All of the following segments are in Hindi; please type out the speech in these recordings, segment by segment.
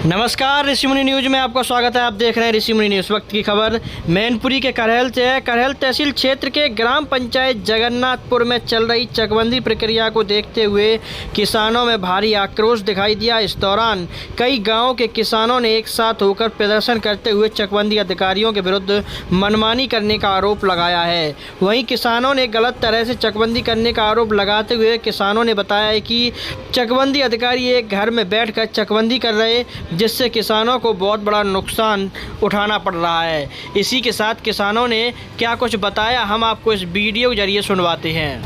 नमस्कार, ऋषिमुनि न्यूज में आपका स्वागत है। आप देख रहे हैं ऋषिमुनि न्यूज। वक्त की खबर मैनपुरी के करहल से है। करहल तहसील क्षेत्र के ग्राम पंचायत जगन्नाथपुर में चल रही चकबंदी प्रक्रिया को देखते हुए किसानों में भारी आक्रोश दिखाई दिया। इस दौरान कई गांवों के किसानों ने एक साथ होकर प्रदर्शन करते हुए चकबंदी अधिकारियों के विरुद्ध मनमानी करने का आरोप लगाया है। वहीं किसानों ने गलत तरह से चकबंदी करने का आरोप लगाते हुए किसानों ने बताया है कि चकबंदी अधिकारी एक घर में बैठकर चकबंदी कर रहे, जिससे किसानों को बहुत बड़ा नुकसान उठाना पड़ रहा है। इसी के साथ किसानों ने क्या कुछ बताया, हम आपको इस वीडियो के जरिए सुनवाते हैं।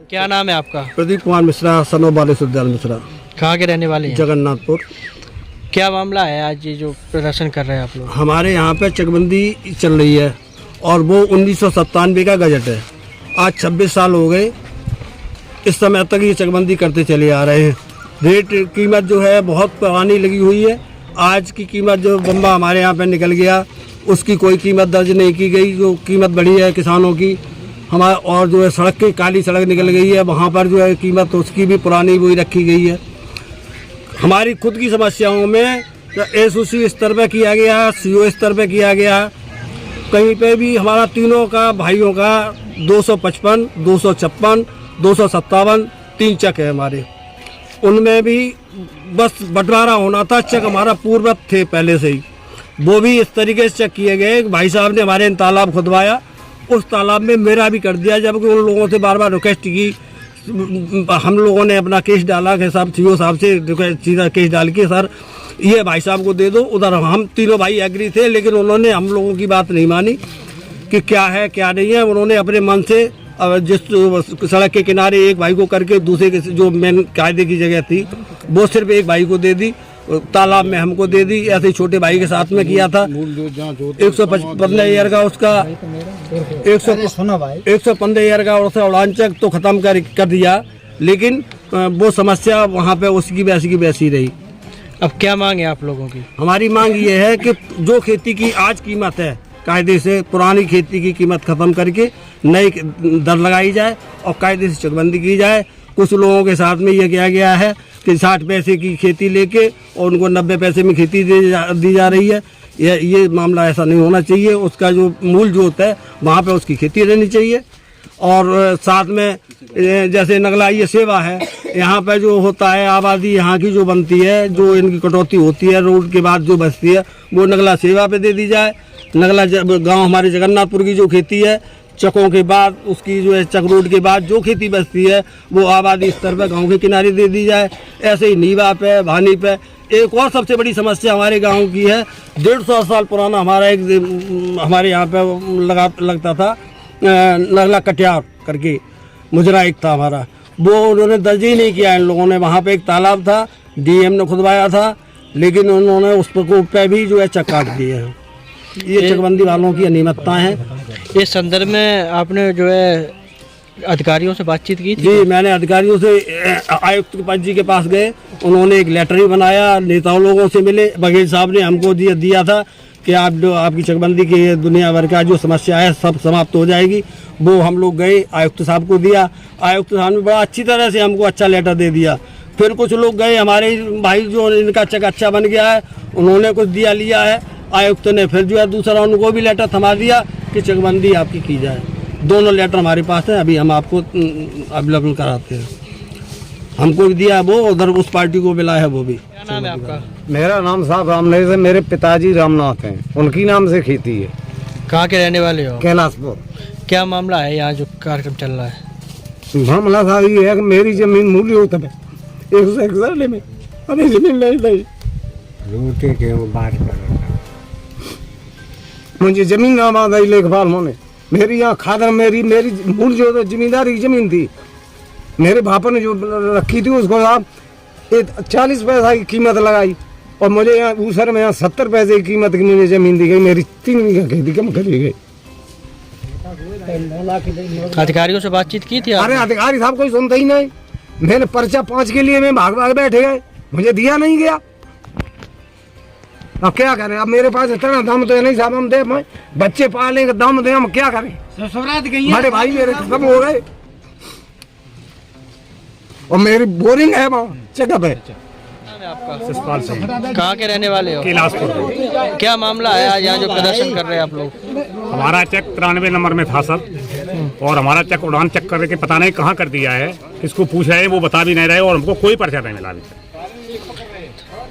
क्या नाम है आपका? प्रदीप कुमार मिश्रा, सनो बालेश्वर मिश्रा। कहाँ के रहने वाले हैं? जगन्नाथपुर। क्या मामला है आज ये जो प्रदर्शन कर रहे हैं आप लोग? हमारे यहाँ पे चकबंदी चल रही है और वो 1997 का गजट है। आज 26 साल हो गए, इस समय तक ये चकबंदी करते चले आ रहे हैं। रेट कीमत जो है बहुत पुरानी लगी हुई है। आज की कीमत जो बम्बा हमारे यहाँ पे निकल गया, उसकी कोई कीमत दर्ज नहीं की गई। जो कीमत बढ़ी है किसानों की हमारा, और जो है सड़क की काली सड़क निकल गई है, वहाँ पर जो है कीमत उसकी भी पुरानी वही रखी गई है। हमारी खुद की समस्याओं में एसओसी स्तर पर किया गया, सीओ स्तर पर किया गया। कहीं पे भी हमारा तीनों का भाइयों का 255, 256, 257 3 चक है हमारे। उनमें भी बस बंटवारा होना था। चक हमारा पूर्ववत थे पहले से ही, वो भी इस तरीके से चेक किए गए। भाई साहब ने हमारे तालाब खुदवाया, उस तालाब में मेरा भी कर दिया, जबकि उन लोगों से बार बार रिक्वेस्ट की। हम लोगों ने अपना केस डाला कि साहब सीओ साहब से सीधा केस डाल के सर ये भाई साहब को दे दो। उधर हम तीनों भाई एग्री थे, लेकिन उन्होंने हम लोगों की बात नहीं मानी कि क्या है क्या नहीं है। उन्होंने अपने मन से जिस सड़क के किनारे एक भाई को करके दूसरे के जो मेन कायदे की जगह थी वो सिर्फ एक भाई को दे दी, तालाब में हमको दे दी। ऐसे ही छोटे भाई के साथ में किया था। 115 ईयर का उसका 115 ईयर का उसका उड़ानचक तो ख़त्म कर दिया, लेकिन वो समस्या वहाँ पे उसकी वैसी की वैसी रही। अब क्या मांग है आप लोगों की? हमारी मांग ये है कि जो खेती की आज कीमत है, कायदे से पुरानी खेती की कीमत ख़त्म करके नई दर लगाई जाए और कायदे से चकबंदी की जाए। कुछ लोगों के साथ में ये किया गया है कि 60 पैसे की खेती लेके और उनको 90 पैसे में खेती दी जा रही है। ये मामला ऐसा नहीं होना चाहिए। उसका जो मूल जो होता है वहाँ पे उसकी खेती रहनी चाहिए। और साथ में जैसे नगला ये सेवा है, यहाँ पे जो होता है आबादी यहाँ की जो बनती है, जो इनकी कटौती होती है रोड के बाद जो बचती है, वो नगला सेवा पे दे दी जाए। नगला गांव हमारे जगन्नाथपुर की जो खेती है, चकों के बाद उसकी जो है चक रोड के बाद जो खेती बचती है वो आबादी स्तर पर गांव के किनारे दे दी जाए। ऐसे ही नीवा पे, भानी पे। एक और सबसे बड़ी समस्या हमारे गांव की है, 150 साल पुराना हमारा एक हमारे यहाँ पे लगता था नगला कटियार करके मुजरा एक था हमारा, वो उन्होंने दर्ज ही नहीं किया इन लोगों ने। वहाँ पे एक तालाब था, डीएम ने खुदवाया था, लेकिन उन्होंने उस पर भी जो है चक काट दिए हैं। ये चकबंदी वालों की अनियमितताएं हैं। इस संदर्भ में आपने जो है अधिकारियों से बातचीत की थी? जी, मैंने अधिकारियों से आयुक्त जी के पास गए, उन्होंने एक लेटर भी बनाया, नेताओं लोगों से मिले। बघेल साहब ने हमको दिया था कि आपकी चकबंदी की दुनिया भर का जो समस्या है सब समाप्त हो जाएगी। वो हम लोग गए, आयुक्त साहब को दिया। आयुक्त साहब ने बड़ा अच्छी तरह से हमको अच्छा लेटर दे दिया। फिर कुछ लोग गए, हमारे भाई जो इनका चक अच्छा बन गया है, उन्होंने कुछ लिया है। आयुक्त ने फिर जो है दूसरा उनको भी लेटर थमा दिया कि चकबंदी आपकी की जाए। दोनों लेटर हमारे पास है, अभी हम आपको अवेलेबल कराते हैं। हमको भी दिया वो, उधर उस पार्टी को मिला है वो भी। क्या नाम है आपका? मेरा नाम साहब रामनाथ है। मेरे पिताजी रामनाथ हैं, उनकी नाम से खेती है। कहाँ के रहने वाले हो? कैलाशपुर। क्या मामला है यहाँ जो कार्यक्रम चल रहा है? मामला साहब ये है कि मेरी जमीन मूल्य होता है 100 एकड़ में, अभी जमीन नहीं मुझे जमीन ना बांधा लेखपाल होने। मेरी यहाँ खादर मेरी मूल जो तो जमींदारी की जमीन थी, मेरे भापा ने जो रखी थी उसको आप 40 पैसा की कीमत लगाई और मुझे यहाँ ऊसर में 70 पैसे की कीमत की मुझे जमीन दी गई। मेरी 3 बीघा खेती कम करी गई। अधिकारियों से बातचीत की थी? अरे अधिकारी साहब कोई सुनता ही नहीं। मैंने पर्चा 5 के लिए मैं भाग बैठे गए, मुझे दिया नहीं गया। अब क्या करें, अब मेरे पास इतना दम तो नहीं साहब, हम दे बच्चे पालने का दम दे, हम क्या करें। बड़े भाई मेरे सब हो गए और मेरी बोरिंग है वहाँ जगह पे। आपका कहाँ के रहने वाले हो? कैलाशपुर। क्या मामला है आज यहाँ जो प्रदर्शन कर रहे हैं आप लोग? हमारा चेक 93 नंबर में था सर, और हमारा चेक उड़ान चेक करके पता नहीं कहाँ कर दिया है। किसको पूछ रहे हैं वो बता भी नहीं रहे, और हमको कोई पर्चा नहीं मिला अभी तक।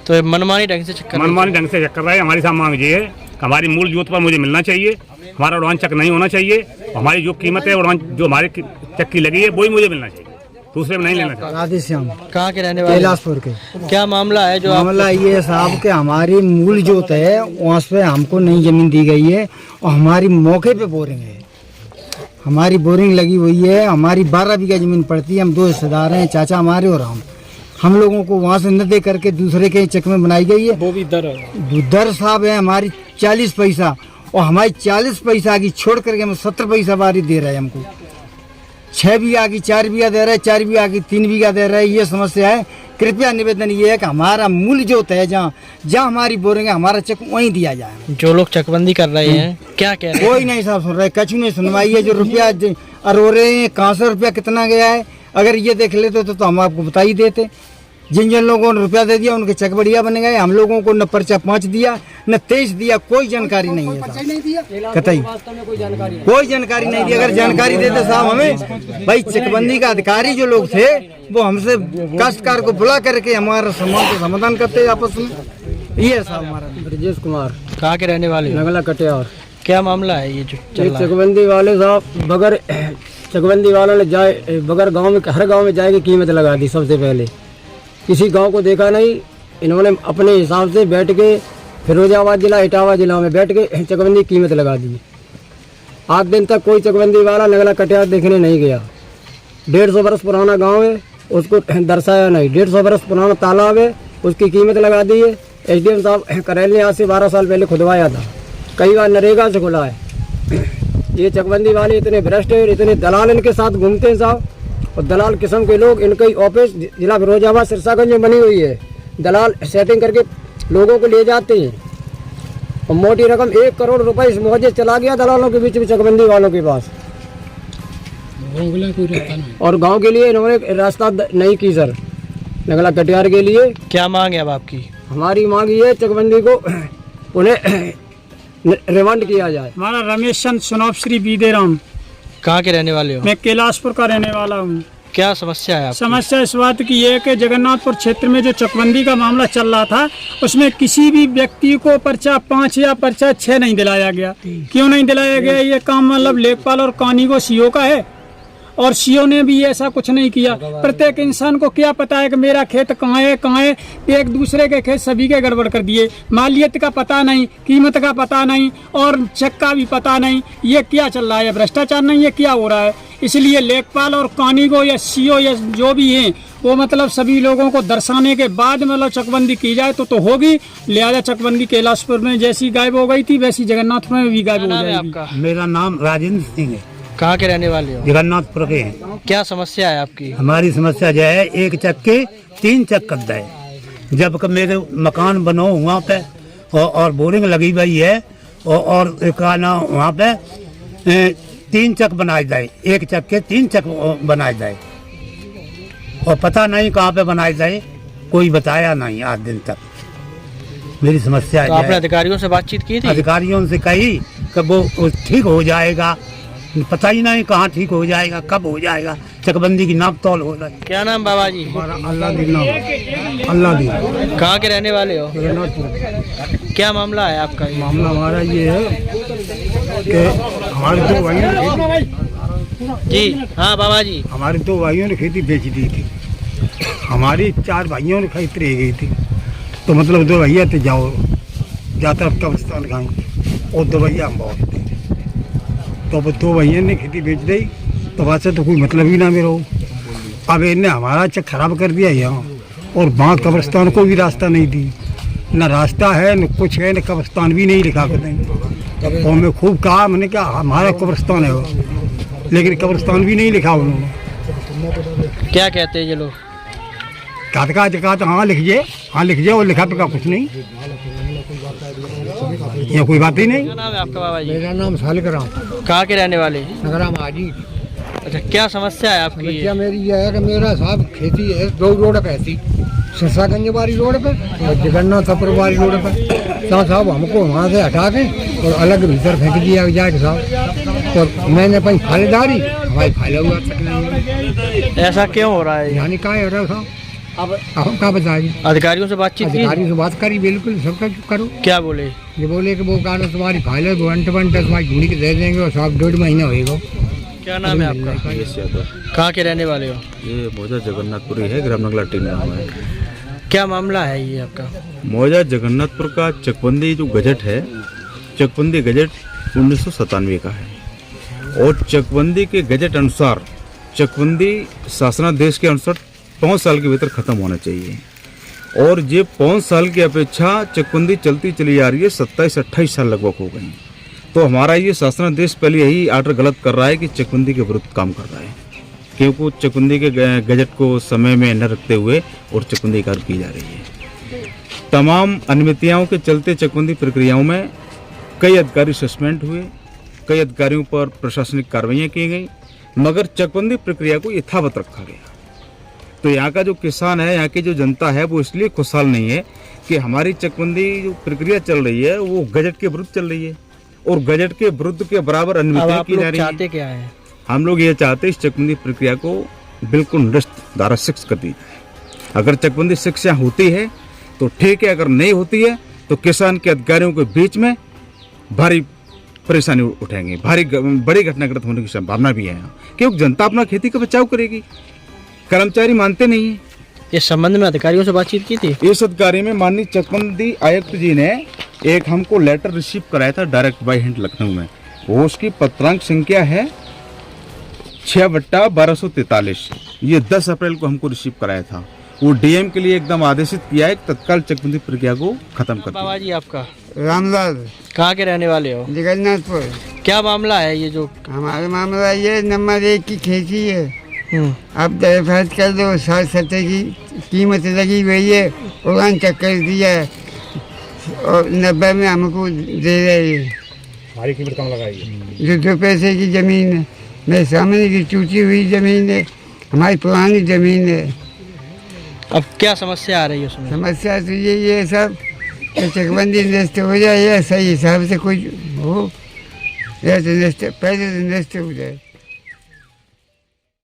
तो मनमानी ढंग से चेक कर मनमानी ढंग से चेक कर रहे हैं। हमारी साहब मांग ये है, हमारी मूल जोत पर मुझे मिलना चाहिए, हमारा उड़ान चेक नहीं होना चाहिए, हमारी जो कीमत है उड़ान जो हमारे चेक की लगी है वही मुझे मिलना चाहिए, दूसरे में नहीं लेना चाहिए। राधेश्याम, कहाँ के रहने वाले? कैलाशपुर के। क्या मामला है जो मामला ये है साहब कि हमारी मूल जोत है वहाँ पे हमको नई जमीन दी गई है और हमारी मौके पे बोरिंग है, हमारी बोरिंग लगी हुई है। हमारी 12 बीघा जमीन पड़ती है, हम 2 हिस्सेदार हैं, चाचा हमारे और हम लोगों को वहाँ से न दे करके दूसरे के चेक में बनाई गई है। वो भी दर साहब है हमारी 40 पैसा, और हमारी 40 पैसा की छोड़ करके हम 70 पैसा बारी दे रहे हैं हमको। 6 बीघा की 4 बीघा दे रहे हैं, 4 बीघा की 3 बीघा दे रहे हैं। ये समस्या है। कृपया निवेदन ये है कि हमारा मूल जोत है जहाँ हमारी बोरिंग है, हमारा चेक वहीं दिया जाए। जो लोग चकबंदी कर रहे हैं क्या कह रहे हैं? कोई नहीं साहब सुन रहे, कछु नहीं सुनवाई है। जो रुपया अरो रहे हैं, कहाँ से रुपया कितना गया है, अगर ये देख लेते तो हम आपको बता ही देते। जिन जिन लोगों ने रुपया दे दिया उनके चेक बढ़िया बन गए, हम लोगों को न पर्चा 5 दिया न 23 दिया, कोई जानकारी नहीं है साहब, कतई कोई जानकारी नहीं दी। अगर जानकारी देते साहब हमें, भाई चकबंदी का अधिकारी जो लोग थे वो हमसे काश्तकार को बुला करके हमारा समाधान करते आपस में। ये है साहब हमारा। ब्रजेश कुमार, कहाँ के रहने वाले हो? नगला कटियार। क्या मामला है ये जो चल रहा है? चकबंदी वाले साहब बगैर चकबंदी वालों ने जाए बगैर गांव में, हर गांव में जाएगी कीमत लगा दी। सबसे पहले किसी गांव को देखा नहीं, इन्होंने अपने हिसाब से बैठ के फिरोजाबाद जिला, इटावा जिला में बैठ के चकबंदी कीमत लगा दी। 8 दिन तक कोई चकबंदी वाला नगला कटियार देखने नहीं गया। 150 बरस पुराना गांव है, उसको दर्शाया नहीं। 150 बरस पुराना तालाब है, उसकी कीमत लगा दी है। SDM साहब करेल ने आज से 12 साल पहले खुदवाया था, कई बार नरेगा से खुला है। ये चकबंदी वाले इतने भ्रष्ट है, इतने दलाल इनके साथ घूमते हैं साहब, और दलाल किस्म के लोग। इनकी ऑफिस जिला फिरोजाबाद सिरसागंज में बनी हुई है। दलाल सेटिंग करके लोगों को ले जाते हैं, और मोटी रकम 1 करोड़ रुपए इस मुआवजे चला गया दलालों के बीच में, चकबंदी वालों के पास। और गांव के लिए इन्होंने रास्ता नहीं की सर, नगला कटियार के लिए। क्या मांग है अब आपकी? हमारी मांग ये है चकबंदी को उन्हें रिमांड किया जाए। हमारा रमेश चंद सुनाब श्री बीदेराम। कहाँ के रहने वाले हो? मैं कैलाशपुर का रहने वाला हूँ। क्या समस्या है आपकी? समस्या इस बात की है कि जगन्नाथपुर क्षेत्र में जो चकबंदी का मामला चल रहा था, उसमें किसी भी व्यक्ति को पर्चा 5 या पर्चा 6 नहीं दिलाया गया। क्यों नहीं दिलाया गया? ये काम मतलब लेखपाल और कानीगो सीओ का है, और सीओ ने भी ऐसा कुछ नहीं किया। प्रत्येक इंसान को क्या पता है कि मेरा खेत कहाँ है। एक दूसरे के खेत सभी के गड़बड़ कर दिए। मालियत का पता नहीं, कीमत का पता नहीं, और चेक का भी पता नहीं। ये क्या चल रहा है? भ्रष्टाचार नहीं, ये क्या हो रहा है? इसलिए लेखपाल और कानीगो या सीओ या जो भी हैं, वो मतलब सभी लोगों को दर्शाने के बाद मतलब चकबंदी की जाए तो होगी। लिहाजा चकबंदी कैलाशपुर में जैसी गायब हो गई थी, वैसी जगन्नाथपुर में भी गायब हो जाएगी। मेरा नाम राजेंद्र सिंह है। कहाँ के रहने वाले हो? जगन्नाथपुर के हैं। क्या समस्या है आपकी? हमारी समस्या जो है, 1 चक्के 3 चक कब्जा है। जब का मेरे मकान बनो वहाँ पे और बोरिंग लगी हुई है, और कहना वहाँ पे 3 चक बनाए जाए, 1 चक्के 3 चक बनाए जाए, और पता नहीं कहाँ पे बनाए जाए, कोई बताया नहीं आज दिन तक। मेरी समस्या तो आपने अधिकारियों से बातचीत की थी? अधिकारियों से कही कि वो ठीक हो जाएगा, पता ही नहीं कहाँ ठीक हो जाएगा, कब हो जाएगा। चकबंदी की नाप तौल हो रहा है। क्या नाम बाबा जी? अल्लाह दी। कहाँ के रहने वाले हो? क्या मामला है आपका? मामला हमारा ये है कि हमारे 2 भाइयों जी हाँ बाबा जी, हमारे 2 भाइयों ने खेती बेच दी थी। हमारी 4 भाइयों ने खरीद रह गई थी, तो मतलब 2 भैया थे, जा तरफ कब्रिस्तान खाएँ, और 2 भैया हम बहुत थे। तो अब 2 भैया ने खेती बेच दी, तो वहाँ से तो कोई मतलब ही ना मेरा हो। अब इन्हें हमारा चेक खराब कर दिया यहाँ, और वहाँ कब्रिस्तान को भी रास्ता नहीं दी। न रास्ता है, न कुछ है, न कब्रिस्तान भी नहीं लिखा कर देंगे। और मैं खूब कहा, मैंने कहा हमारा कब्रिस्तान है वो, लेकिन कब्रिस्तान भी नहीं लिखा उन्होंने। क्या कहते हैं ये लोग? कहा तो हाँ लिखिए, और लिखा तो का कुछ नहीं। यहाँ कोई बात ही नहीं। क्या नाम है आपका बाबा जी? मेरा नाम सालिग्राम कहाँ के रहने वाले? नगराम आजी। अच्छा, क्या समस्या है आपकी? समस्या मेरी यह है कि मेरा साहब खेती है 2 रोड पे ऐसी, सिरसागंज वाली रोड पे और जगन्नाथपुर वाली रोड पे। साहब हमको वहाँ से हटा के और अलग भीतर फेंक दिया जाए साहब। और मैंने अपनी फालेदारी हमारी फाइल हुआ तक नहीं। ऐसा क्यों हो रहा है? यानी क्या हो रहा है साहब? अब हम क्या बताएंगे? अधिकारियों से बातचीत की? अधिकारी से बात करी, बिल्कुल सबका करो। क्या बोले? ये बोले कि वो कारण तुम्हारी फाइल है, तुम्हारी ढूंढ के दे देंगे और साहब 1.5 महीना होएगा। क्या नाम है आपका? कहाँ के रहने वाले हो? ये मौजा जगन्नाथपुरी है, ग्राम नगला टीम नाम है। क्या मामला है ये आपका? मौजा जगन्नाथपुर का चकबंदी जो गजट है, चकबंदी गजट 1997 का है और चकबंदी के गजट अनुसार चकबंदी शासनादेश के अनुसार 5 साल के भीतर खत्म होना चाहिए और ये 5 साल की अपेक्षा चकबंदी चलती चली जा रही है, 27-28 साल लगभग हो गए। तो हमारा ये शासनादेश पहले यही आर्डर गलत कर रहा है कि चकबंदी के विरुद्ध काम कर रहा है, क्योंकि चकबंदी के गजट को समय में न रखते हुए और चकबंदी कार्य की जा रही है। तमाम अनुमतियों के चलते चकबंदी प्रक्रियाओं में कई अधिकारी सस्पेंड हुए, कई अधिकारियों पर प्रशासनिक कार्रवाइयाँ की गई, मगर चकबंदी प्रक्रिया को यथावत रखा गया। तो यहाँ का जो किसान है, यहाँ की जो जनता है, वो इसलिए खुशहाल नहीं है कि हमारी चकबंदी जो प्रक्रिया चल रही है वो गजट के विरुद्ध चल रही है और गजट के विरुद्ध के बराबर अनुमतियाँ की जा रही है। चाहते क्या है? हम लोग ये चाहते हैं इस चकबंदी प्रक्रिया को बिल्कुल निरस्त, धारा 6 कर दी। अगर चकबंदी 6 यहाँ होती है तो ठीक है, अगर नहीं होती है तो किसान के अधिकारियों के बीच में भारी परेशानी उठाएंगे, बड़ी घटनाग्रस्त होने की संभावना भी है यहाँ, क्योंकि जनता अपना खेती का बचाव करेगी, कर्मचारी मानते नहीं है। इस संबंध में अधिकारियों से बातचीत की थी? इस अधिकारी में माननीय चकबंदी आयुक्त जी ने एक हमको लेटर रिसीव कराया था डायरेक्ट बाई हैंड लखनऊ में। वो उसकी पत्रांक संख्या है 6/1243। ये 10 अप्रैल को हमको रिसीव कराया था। वो डीएम के लिए एकदम आदेशित किया है तत्काल चकबंदी प्रक्रिया को खत्म कर दिया। बाबा जी आपका? रामलाल, कहाँ के रहने वाले हो? जगन्नाथपुर। क्या मामला है ये जो? हमारा मामला ये नंबर 1 की खेती है। अब दरफास्त कर दो, 60-70 की कीमत लगी हुई है, उड़ान चक्कर दिया है और 90 में हमको दे रहे हैं। हमारी कीमत कम लगाई जो 2 पैसे की ज़मीन है, मेरे सामने की टूटी हुई ज़मीन है, हमारी पुरानी ज़मीन है। अब क्या समस्या आ रही है उसमें? समस्या तो यही है सब कि चकबंदी नष्ट हो जाए या सही हिसाब से कुछ हो, या तो नष्ट पहले तो नष्ट हो जाए।